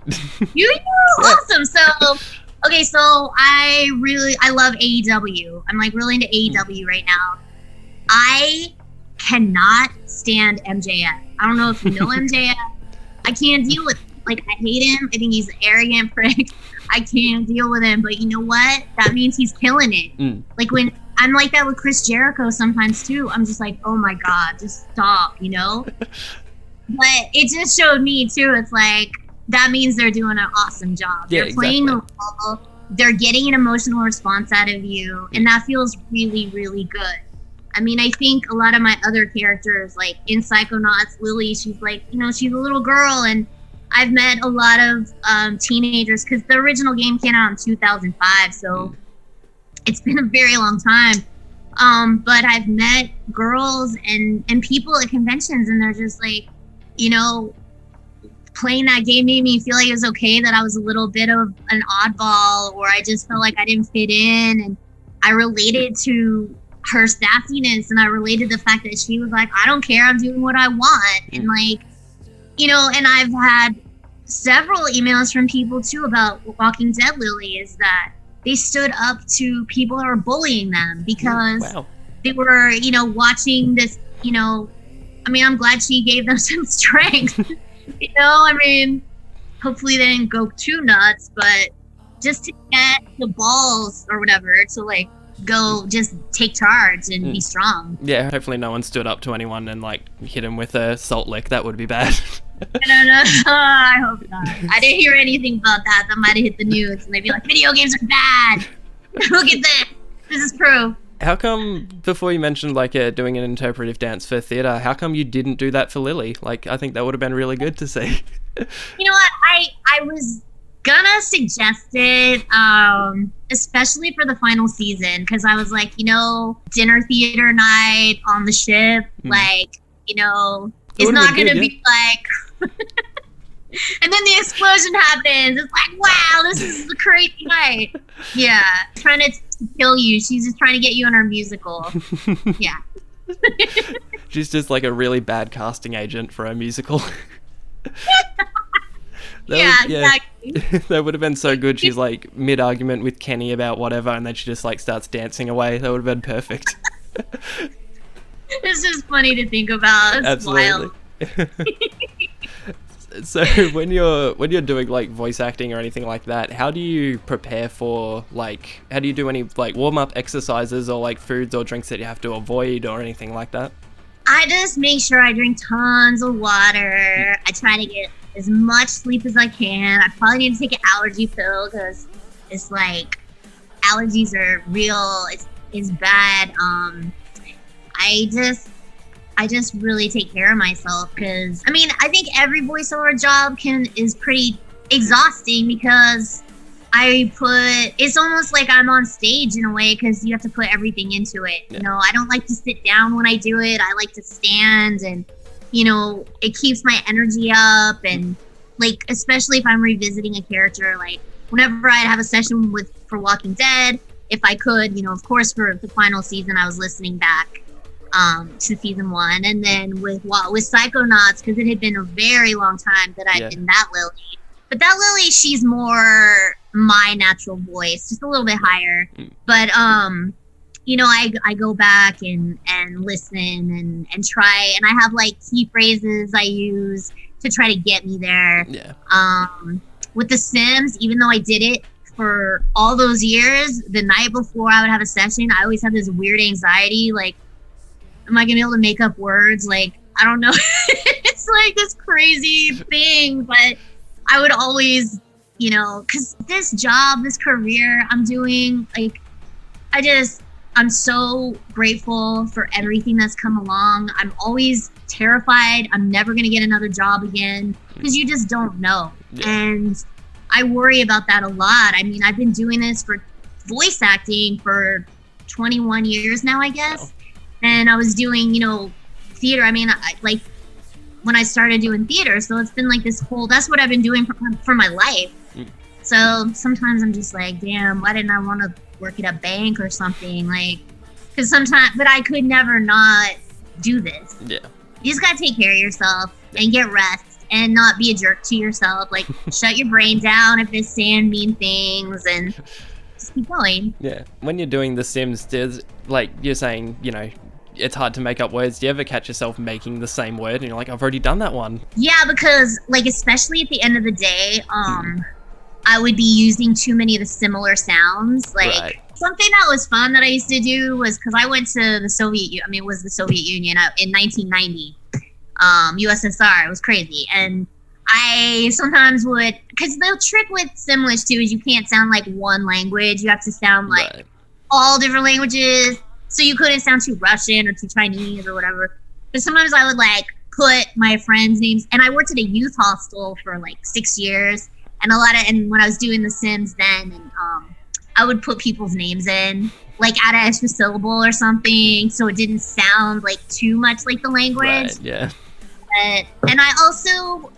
You do? Awesome. So I love AEW. I'm really into AEW right now. I cannot stand MJF. I don't know if you know MJF. I can't deal with him. I hate him. I think he's an arrogant prick. I can't deal with him. But you know what? That means he's killing it. When I'm like that with Chris Jericho sometimes too. I'm just like, oh my God, just stop, But it just showed me too. It's like, that means they're doing an awesome job. Yeah, they're playing the role. They're getting an emotional response out of you. And that feels really, really good. I mean, I think a lot of my other characters, like in Psychonauts, Lily, she's she's a little girl, and I've met a lot of teenagers, because the original game came out in 2005, so it's been a very long time. But I've met girls and people at conventions, and they're just like, playing that game made me feel like it was okay that I was a little bit of an oddball, or I just felt like I didn't fit in, and I related to her sassiness, and I related the fact that she was like, I don't care, I'm doing what I want. And and I've had several emails from people too about Walking Dead Lily, is that they stood up to people that were bullying them because they were, watching this, I mean, I'm glad she gave them some strength, I mean, hopefully they didn't go too nuts, but just to get the balls or whatever to go just take charge and be strong. Yeah, hopefully no one stood up to anyone and hit him with a salt lick. That would be bad. No, I hope not. I didn't hear anything about that. That might have hit the news, and they'd be like, video games are bad. Look at this. This is proof. How come, before you mentioned doing an interpretive dance for theater, how come you didn't do that for Lily? I think that would have been really good to see. You know what? I was gonna suggest it, especially for the final season, because I was like, dinner theater night on the ship, it's not gonna be and then the explosion happens. It's like, wow, this is a crazy night. Yeah, trying to to kill you. She's just trying to get you in her musical. Yeah. She's just like a really bad casting agent for a musical. Exactly. That would have been so good. She's like mid-argument with Kenny about whatever, and then she just like starts dancing away. That would have been perfect. It's just funny to think about. It's Absolutely. wild. So when you're doing like voice acting or anything like that, how do you prepare for like, how do you do any like warm-up exercises or like foods or drinks that you have to avoid or anything like that? I just make sure I drink tons of water. I try to get as much sleep as I can. I probably need to take an allergy pill because it's like allergies are real. It's bad. I just really take care of myself because I mean I think every voiceover job is pretty exhausting because it's almost like I'm on stage in a way because you have to put everything into it. Yeah. You know, I don't like to sit down when I do it. I like to stand, and you know, it keeps my energy up. And like, especially if I'm revisiting a character, like whenever I'd have a session for Walking Dead, if I could, you know, of course for the final season, I was listening back to season 1, and then with Psychonauts, because it had been a very long time that I'd been that Lily. But that Lily, she's more my natural voice, just a little bit higher. But you know, I go back and listen and try, and I have like key phrases I use to try to get me there. Yeah. With The Sims, even though I did it for all those years, the night before I would have a session, I always had this weird anxiety, like, am I gonna be able to make up words? Like, I don't know. It's like this crazy thing, but I would always, you know, because this job, this career I'm doing, like, I'm so grateful for everything that's come along. I'm always terrified I'm never going to get another job again because you just don't know. Yeah. And I worry about that a lot. I mean, I've been doing this for voice acting for 21 years now, I guess. Wow. And I was doing, you know, theater. I mean, like when I started doing theater, so it's been like this that's what I've been doing for my life. So sometimes I'm just like, damn, why didn't I want to work at a bank or something? Like, because sometimes, but I could never not do this. Yeah. You just gotta take care of yourself and get rest and not be a jerk to yourself. Like, shut your brain down if it's saying mean things and just keep going. Yeah. When you're doing The Sims, there's like you're saying, you know, it's hard to make up words. Do you ever catch yourself making the same word and you're like, I've already done that one? Yeah, because like especially at the end of the day, I would be using too many of the similar sounds. Like something that was fun that I used to do was because I went to the Soviet Union. I mean, it was the Soviet Union in 1990. USSR. It was crazy. And I sometimes would, because the trick with Simlish too is you can't sound like one language. You have to sound like all different languages. So you couldn't sound too Russian or too Chinese or whatever. But sometimes I would like put my friends' names, and I worked at a youth hostel for like 6 years, and and when I was doing The Sims then, and I would put people's names in, like add an extra syllable or something, so it didn't sound like too much like the language. Right, yeah. And I also,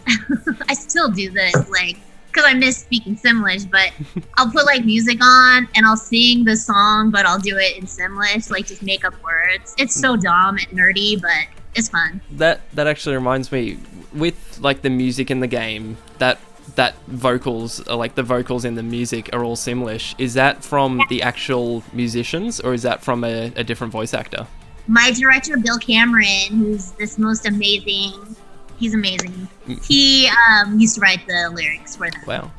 I still do this, like, because I miss speaking Simlish, but I'll put like music on and I'll sing the song, but I'll do it in Simlish, like just make up words. It's so dumb and nerdy, but it's fun. That actually reminds me, with like the music in the game, that vocals, like the vocals in the music are all Simlish. Is that from the actual musicians or is that from a different voice actor? My director, Bill Cameron, who's this most amazing, he's amazing. He used to write the lyrics for them. Wow.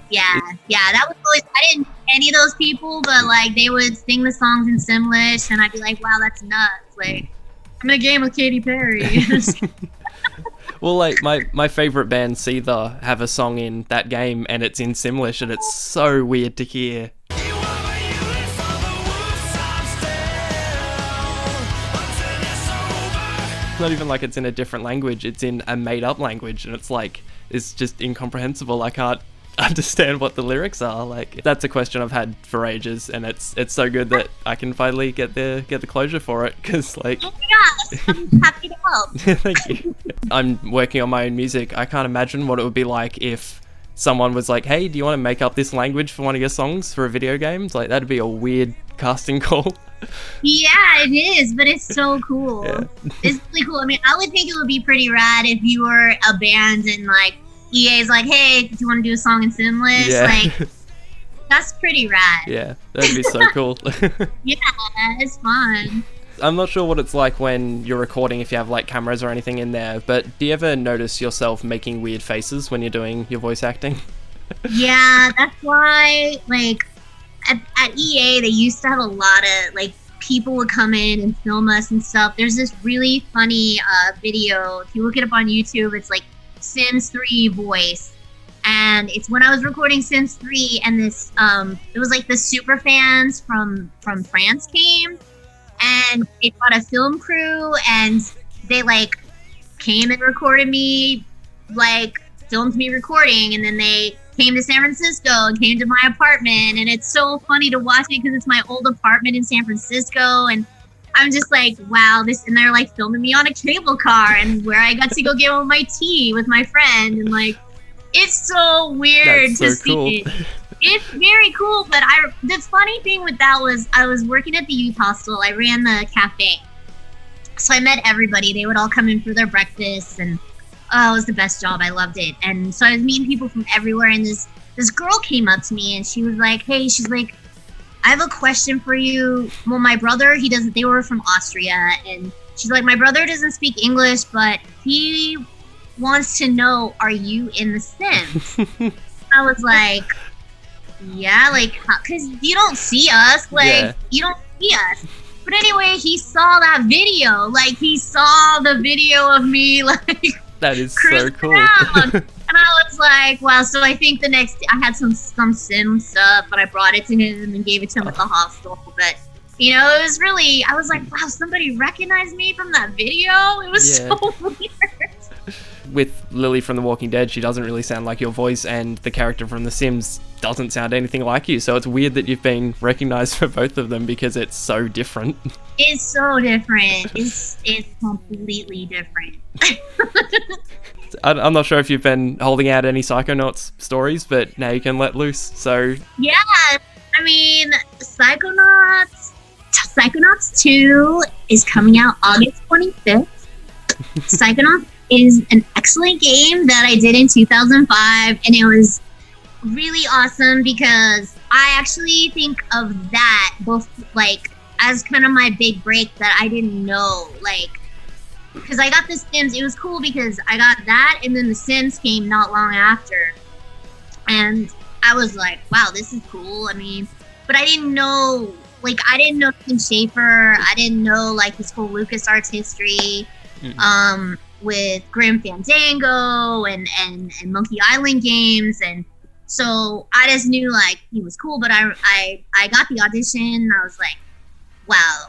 Yeah, that was always, I didn't know any of those people, but like they would sing the songs in Simlish and I'd be like, wow, that's nuts. Like, I'm in a game with Katy Perry. Well, like my favorite band, Seether, have a song in that game and it's in Simlish and it's so weird to hear. It's not even like it's in a different language, it's in a made-up language, and it's like, it's just incomprehensible. I can't understand what the lyrics are. Like, that's a question I've had for ages, and it's so good that I can finally get the closure for it, because like... Oh my gosh, I'm happy to help. Thank you. I'm working on my own music. I can't imagine what it would be like if someone was like, hey, do you want to make up this language for one of your songs for a video game? It's like, that'd be a weird casting call. Yeah, it is, but it's so cool. Yeah. It's really cool. I mean, I would think it would be pretty rad if you were a band and like EA's like, hey, do you want to do a song in Sinless? Yeah. Like, that's pretty rad. Yeah, that'd be so cool. Yeah, it's fun. I'm not sure what it's like when you're recording, if you have like cameras or anything in there, but do you ever notice yourself making weird faces when you're doing your voice acting? Yeah, that's why, like, at EA, they used to have a lot of, like, people would come in and film us and stuff. There's this really funny video. If you look it up on YouTube, it's like Sims 3 voice. And it's when I was recording Sims 3, and this, it was like the super fans from France came, and it got a film crew, and they, like, came and recorded me, like, filmed me recording, and then they came to San Francisco and came to my apartment, and it's so funny to watch it because it's my old apartment in San Francisco, and I'm just like, wow, this, and they're like filming me on a cable car, and where I got to go get my tea with my friend, and like, it's so weird to see it. It's very cool, but the funny thing with that was I was working at the youth hostel. I ran the cafe, so I met everybody. They would all come in for their breakfast, and it was the best job. I loved it. And so I was meeting people from everywhere, and this girl came up to me, and she was like, hey, she's like, I have a question for you. Well, my brother, they were from Austria, and she's like, my brother doesn't speak English, but he wants to know, are you in The Sims? I was like, yeah, like, because you don't see us, like, Yeah. You don't see us. But anyway, he saw that video, like, he saw the video of me, like, That is so cruising cool. around. And I was like, wow, so I think the next, I had some Sim stuff, but I brought it to him and gave it to him at the hostel, but, you know, it was really, I was like, wow, somebody recognized me from that video? It was Yeah. so weird. With Lily from The Walking Dead, she doesn't really sound like your voice, and the character from The Sims doesn't sound anything like you, so it's weird that you've been recognized for both of them because it's so different. It's so different. It's completely different. I'm not sure if you've been holding out any Psychonauts stories, but now you can let loose, so... Yeah, I mean, Psychonauts 2 is coming out August 25th. Psychonauts is an excellent game that I did in 2005, and it was really awesome because I actually think of that both, like, as kind of my big break that I didn't know, like, because I got The Sims. It was cool because I got that, and then The Sims came not long after, and I was like, wow, this is cool. I mean, but I didn't know, like, I didn't know Tim Schafer. I didn't know, like, his whole LucasArts history. With Grim Fandango and Monkey Island games, and so I just knew, like, he was cool. But I got the audition, and I was like, wow,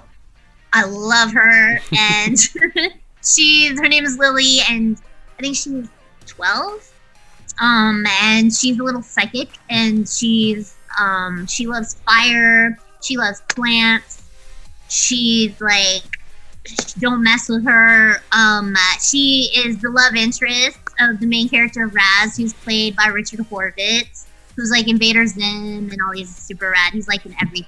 I love her, and her name is Lily, and I think she's 12, and she's a little psychic, and she loves fire, she loves plants, she's like, don't mess with her. She is the love interest of the main character, Raz, who's played by Richard Horvitz, who's like Invader Zim and all these super rad. He's like in everything.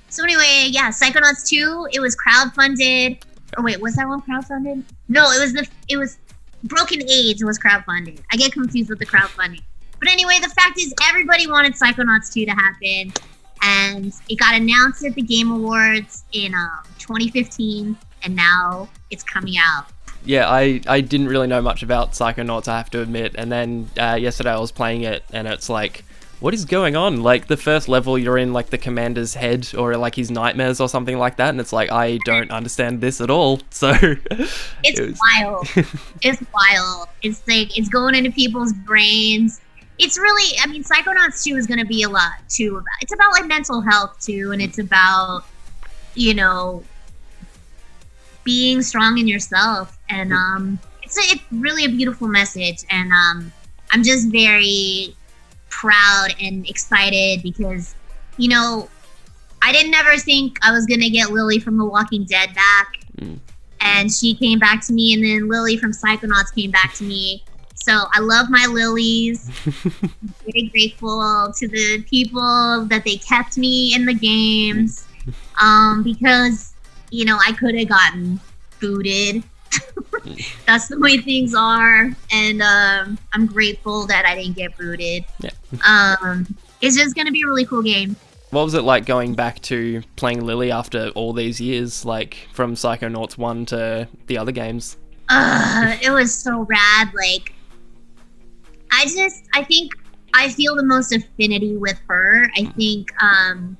So anyway, yeah, Psychonauts 2, it was crowdfunded. Or wait, was that one crowdfunded? No, it was Broken Age was crowdfunded. I get confused with the crowdfunding. But anyway, the fact is everybody wanted Psychonauts 2 to happen. And it got announced at the Game Awards in 2015, and now it's coming out. Yeah, I didn't really know much about Psychonauts, I have to admit, and then yesterday I was playing it, and it's like, what is going on? Like, the first level, you're in, like, the commander's head, or, like, his nightmares or something like that, and it's like, I don't understand this at all, so... It's wild. It's wild. It's like, it's going into people's brains. It's really, I mean, Psychonauts 2 is going to be a lot, too. It's about, like, mental health, too, and it's about, you know, being strong in yourself. And it's really a beautiful message. And I'm just very proud and excited because, you know, I didn't ever think I was going to get Lily from The Walking Dead back. And she came back to me, and then Lily from Psychonauts came back to me. So I love my Lilies. I'm very grateful to the people that they kept me in the games, because, you know, I could have gotten booted. That's the way things are, and I'm grateful that I didn't get booted. Yeah. It's just gonna be a really cool game. What was it like going back to playing Lily after all these years, like from Psychonauts 1 to the other games? It was so rad. Like, I think I feel the most affinity with her. I think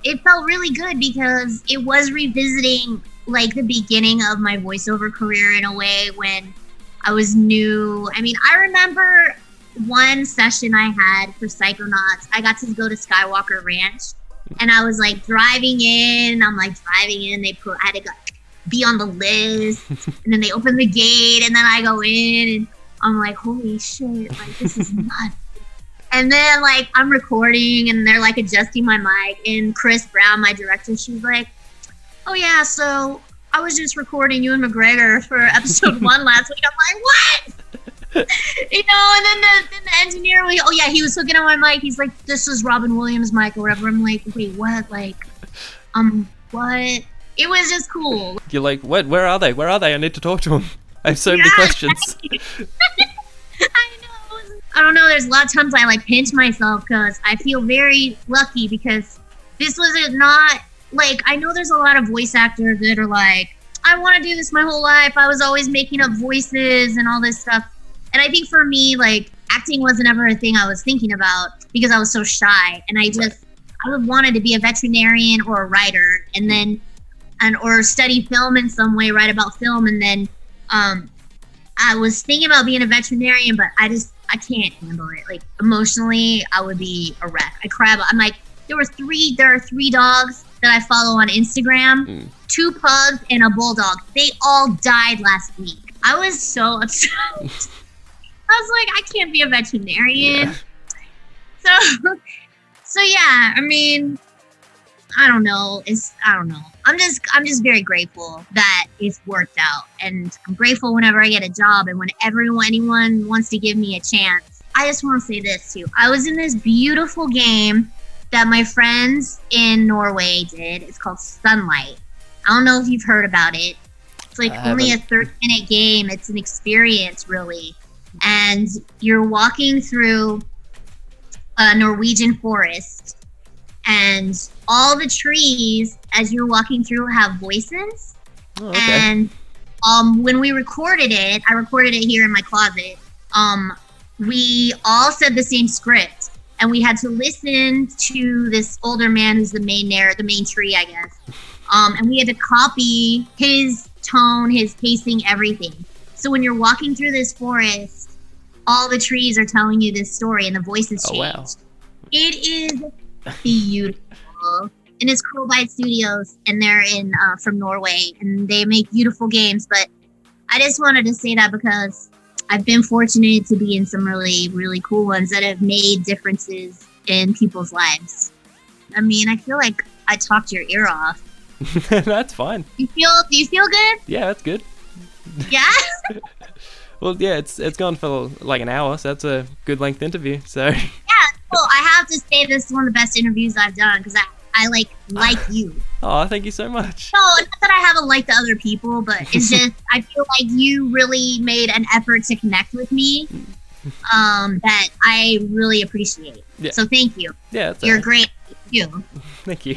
it felt really good because it was revisiting like the beginning of my voiceover career in a way when I was new. I mean, I remember one session I had for Psychonauts. I got to go to Skywalker Ranch, and I was like driving in. I had to be on the list, and then they opened the gate, and then I go in, and I'm like, holy shit, like this is nuts. And then like I'm recording, and they're like adjusting my mic, and Chris Brown, my director, she's like, oh yeah, so I was just recording Ewan McGregor for episode 1 last week. I'm like, what? You know, and then the engineer, he was hooking on my mic. He's like, this is Robin Williams' mic or whatever. I'm like, wait, what? Like, what? It was just cool. You're like, what? Where are they? Where are they? I need to talk to them. I have so many questions. I know. I don't know. There's a lot of times I like pinch myself because I feel very lucky because this was not like, I know there's a lot of voice actors that are like, I want to do this my whole life. I was always making up voices and all this stuff. And I think for me, like, acting wasn't ever a thing I was thinking about because I was so shy. And I wanted to be a veterinarian or a writer, and then, or study film in some way, write about film. And then I was thinking about being a veterinarian, but I can't handle it. Like, emotionally, I would be a wreck. I cry. I'm like, there are 3 dogs that I follow on Instagram, 2 pugs and a bulldog. They all died last week. I was so upset. I was like, I can't be a veterinarian. Yeah. So yeah, I mean, I don't know. I'm just very grateful that it's worked out, and I'm grateful whenever I get a job and when anyone wants to give me a chance. I just want to say this too. I was in this beautiful game that my friends in Norway did. It's called Sunlight. I don't know if you've heard about it. It's like only a 30-minute game. It's an experience, really. And you're walking through a Norwegian forest, and all the trees as you're walking through have voices. Oh, okay. And when we recorded it, I recorded it here in my closet. We all said the same script, and we had to listen to this older man who's the main tree, I guess. And we had to copy his tone, his pacing, everything. So when you're walking through this forest, all the trees are telling you this story, and the voices change. Wow. It is beautiful. And it's Crowbite Studios, and they're from Norway, and they make beautiful games. But I just wanted to say that because I've been fortunate to be in some really, really cool ones that have made differences in people's lives. I mean, I feel like I talked your ear off. That's fine. Do you feel good? Yeah, that's good. Yeah? Well, yeah, it's gone for like an hour, so that's a good length interview. So yeah, cool. I have to say this is one of the best interviews I've done because I like you. Oh, thank you so much. No, not that I haven't liked the other people, but it's just I feel like you really made an effort to connect with me. That I really appreciate. Yeah. So thank you. Yeah, you're great. Thank you. Thank you.